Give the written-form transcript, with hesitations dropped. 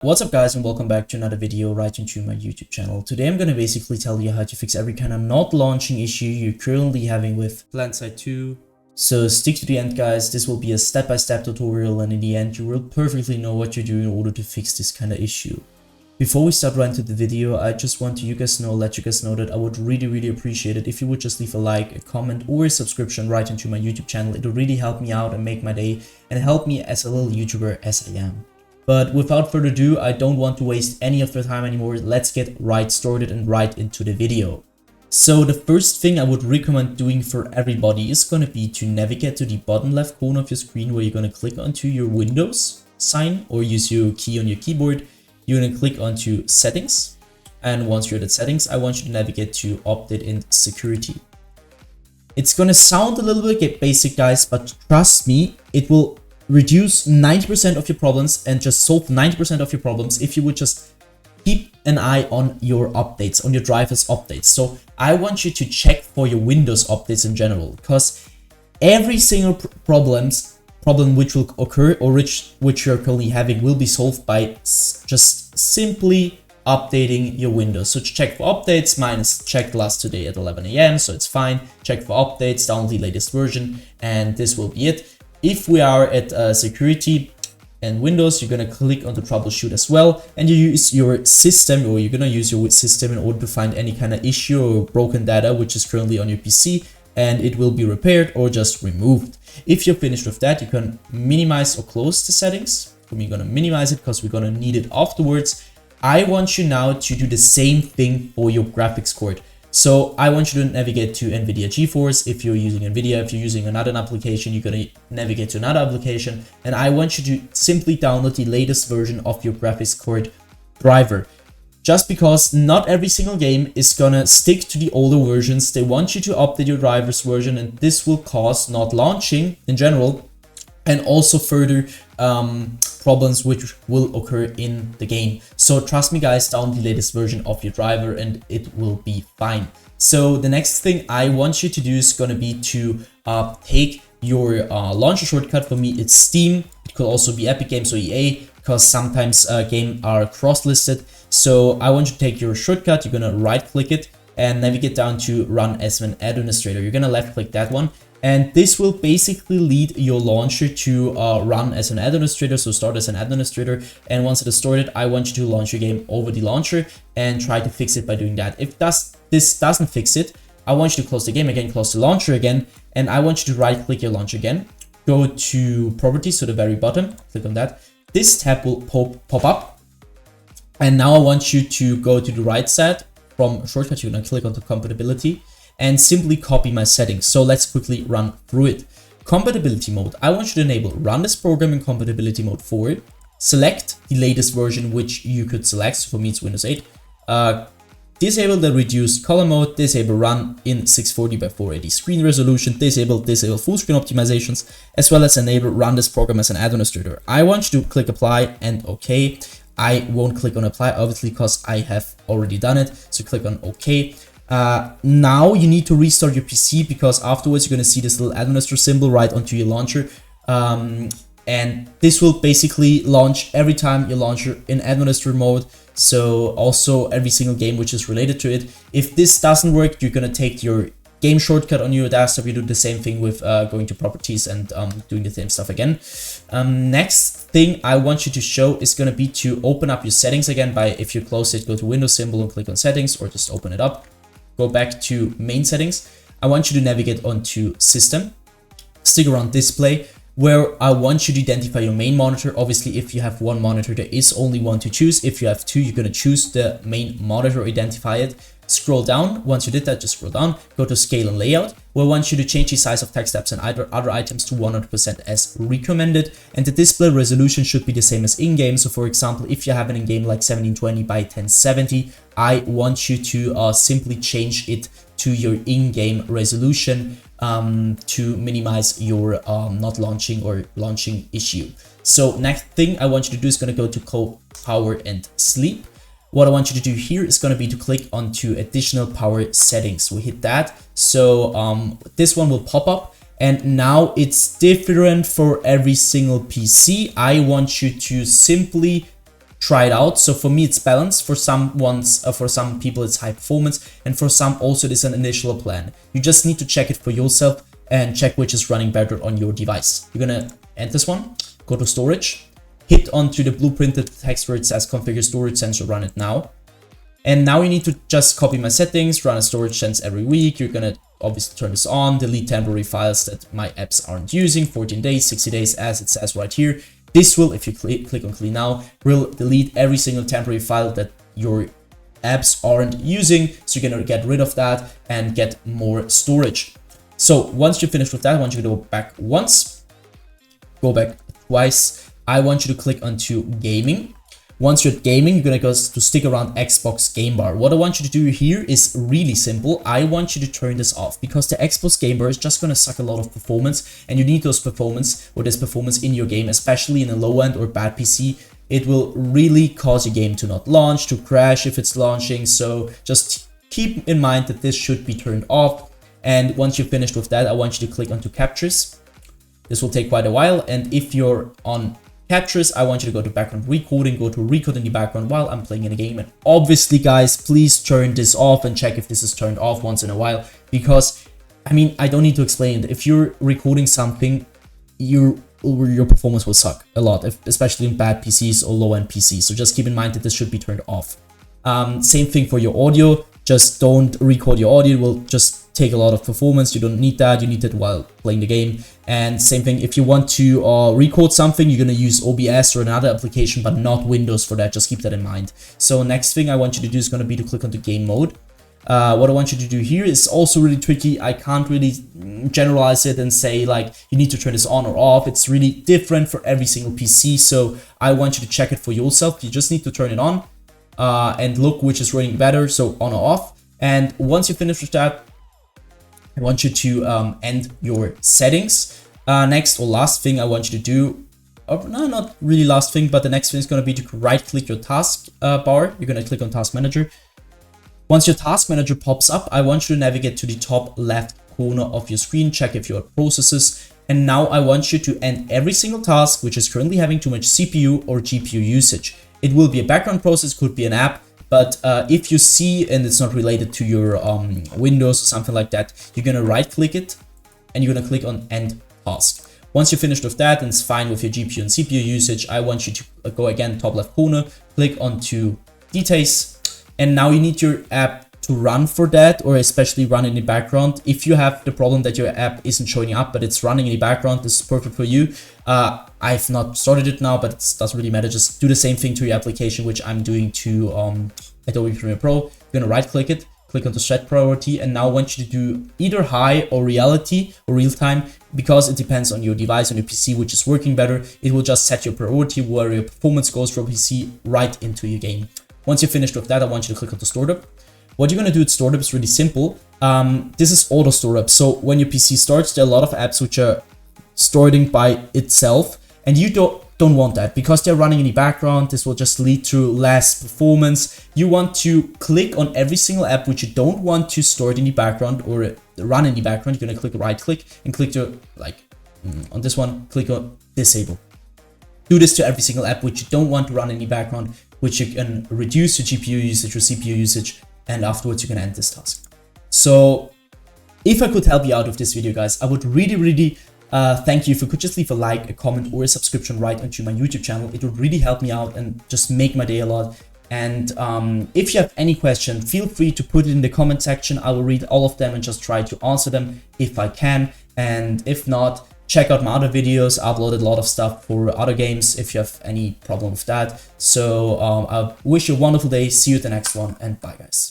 What's up guys, and welcome back to another video right into my YouTube channel. Today I'm going to basically tell you how to fix every kind of not launching issue you're currently having with Plantside 2. So stick to the end guys, this will be a step-by-step tutorial, and in the end you will perfectly know what you're doing in order to fix this kind of issue. Before we start right into the video, I just want to let you guys know that I would really appreciate it if you would just leave a like, a comment or a subscription right into my YouTube channel. It would really help me out and make my day and help me as a little YouTuber as I am. But without further ado, I don't want to waste any of your time anymore. Let's get right started and right into the video. So the first thing I would recommend doing for everybody is going to be to navigate to the bottom left corner of your screen, where you're going to click onto your Windows sign or use your key on your keyboard. You're going to click onto settings. And once you're at settings, I want you to navigate to update and security. It's going to sound a little bit basic guys, but trust me, it will reduce 90% of your problems and just solve 90% of your problems if you would just keep an eye on your updates, on your drivers updates. So I want you to check for your Windows updates in general, because every single problem which will occur or which you're currently having will be solved by just simply updating your Windows. So check for updates. Mine is checked last today at 11 AM, so it's fine. Check for updates, download the latest version, and this will be it. If we are at security and Windows, you're going to click on the troubleshoot as well, and you use your system, or you're going to use your system in order to find any kind of issue or broken data which is currently on your PC, and it will be repaired or just removed. If you're finished with that, you can minimize or close the settings. We're going to minimize it because we're going to need it afterwards. I want you now to do the same thing for your graphics card. So I want you to navigate to NVIDIA GeForce. If you're using NVIDIA, if you're using another application, you're going to navigate to another application. And I want you to simply download the latest version of your graphics card driver. Just because not every single game is going to stick to the older versions. They want you to update your driver's version, and this will cause not launching in general, and also further problems which will occur in the game. So trust me guys, download the latest version of your driver and it will be fine. So the next thing I want you to do is going to be to take your launcher shortcut. For me it's Steam. It could also be Epic Games or EA, because sometimes games are cross-listed. So I want you to take your shortcut. You're going to right click it and navigate down to run as an administrator. You're going to left click that one. And this will basically lead your launcher to run as an administrator, so start as an administrator. And once it is started, I want you to launch your game over the launcher and try to fix it by doing that. If this doesn't fix it, I want you to close the game again, close the launcher again, and I want you to right click your launcher again. Go to properties to the very bottom, click on that. This tab will pop up. And now I want you to go to the right side. From shortcut, you're going to click on the compatibility and simply copy my settings. So let's quickly run through it. Compatibility mode. I want you to enable run this program in compatibility mode 4. Select the latest version which you could select. So for me it's Windows 8. Disable the reduced color mode. Disable run in 640 by 480 screen resolution. Disable full screen optimizations, as well as enable run this program as an administrator. I want you to click apply and OK. I won't click on apply obviously because I have already done it. So click on OK. Now you need to restart your PC, because afterwards you're going to see this little administrator symbol right onto your launcher. And this will basically launch every time you launch in administrator mode. So also every single game which is related to it. If this doesn't work, you're going to take your game shortcut on your desktop. You do the same thing with going to properties and doing the same stuff again. Next thing I want you to show is going to be to open up your settings again by, if you close it, go to Windows symbol and click on settings, or just open it up. Go back to main settings. I want you to navigate onto system, stick around display, where I want you to identify your main monitor. Obviously, if you have one monitor, there is only one to choose. If you have two, you're going to choose the main monitor, identify it. Scroll down. Once you did that, just scroll down, go to scale and layout, where I want you to change the size of text tabs and other items to 100% as recommended. And the display resolution should be the same as in-game. So for example, if you have an in-game like 1720 by 1070, I want you to simply change it to your in-game resolution to minimize your not launching or launching issue. So next thing I want you to do is going to go to power and sleep. What I want you to do here is going to be to click onto additional power settings. We hit that. So this one will pop up, and now it's different for every single PC. I want you to simply try it out. So for me, it's balanced. For some people, it's high performance, and for some also it is an initial plan. You just need to check it for yourself and check which is running better on your device. You're gonna end this one, go to storage, hit onto the blueprinted text where it says configure storage sensor, run it now. And now you need to just copy my settings, run a storage sense every week. You're gonna obviously turn this on, delete temporary files that my apps aren't using, 14 days, 60 days, as it says right here. This will, if you click on clean now, will delete every single temporary file that your apps aren't using. So you're gonna get rid of that and get more storage. So once you're finished with that, I want you to go back once, go back twice. I want you to click onto gaming. Once you're at gaming, you're gonna go to stick around Xbox game bar. What I want you to do here is really simple. I want you to turn this off because the Xbox game bar is just gonna suck a lot of performance, and you need this performance in your game, especially in a low end or bad PC. It will really cause your game to not launch, to crash if it's launching. So just keep in mind that this should be turned off. And once you're finished with that, I want you to click onto captures. This will take quite a while. And if you're on captures, I want you to go to background recording, go to record in the background while I'm playing in a game. And obviously, guys, please turn this off and check if this is turned off once in a while, because I mean, I don't need to explain it. If you're recording something, your performance will suck a lot, especially in bad PCs or low-end PCs. So just keep in mind that this should be turned off. Same thing for your audio. Just don't record your audio. It will just take a lot of performance. You don't need that. You need it while playing the game. And same thing, if you want to record something, you're going to use OBS or another application, but not Windows for that. Just keep that in mind. So next thing I want you to do is going to be to click on the game mode. What I want you to do here is also really tricky. I can't really generalize it and say like you need to turn this on or off. It's really different for every single PC. So I want you to check it for yourself. You just need to turn it on and look which is running better. So on or off. And once you finish with that, I want you to end your settings. Next or last thing I want you to do, or no, not really last thing, but the next thing is going to be to right click your task bar. You're going to click on task manager. Once your task manager pops up, I want you to navigate to the top left corner of your screen, check if you have processes. And now I want you to end every single task which is currently having too much CPU or GPU usage. It will be a background process, could be an app, but if you see and it's not related to your Windows or something like that, you're gonna right click it and you're gonna click on end task. Once you're finished with that and it's fine with your GPU and CPU usage, I want you to go again top left corner, click onto details. And now you need your app to run for that, or especially run in the background. If you have the problem that your app isn't showing up, but it's running in the background, this is perfect for you. I've not started it now, but it doesn't really matter. Just do the same thing to your application, which I'm doing to Adobe Premiere Pro. You're gonna right click it, click on the set priority, and now I want you to do either high or reality or real time, because it depends on your device, on your PC, which is working better. It will just set your priority where your performance goes from PC right into your game. Once you're finished with that, I want you to click on the startup. What you're going to do with startup is really simple. This is auto startup. So when your PC starts, there are a lot of apps which are starting by itself, and you don't want that because they're running in the background. This will just lead to less performance. You want to click on every single app which you don't want to start in the background or run in the background. You're going to click right click and click to on this one, click on disable. Do this to every single app which you don't want to run in the background, which you can reduce your GPU usage or CPU usage, and afterwards you can end this task. So if I could help you out with this video, guys, I would really thank you if you could just leave a like, a comment, or a subscription right onto my YouTube channel. It would really help me out and just make my day a lot. And if you have any question, feel free to put it in the comment section. I will read all of them and just try to answer them if I can. And if not, check out my other videos. I uploaded a lot of stuff for other games if you have any problem with that. So I wish you a wonderful day. See you at the next one, and bye, guys.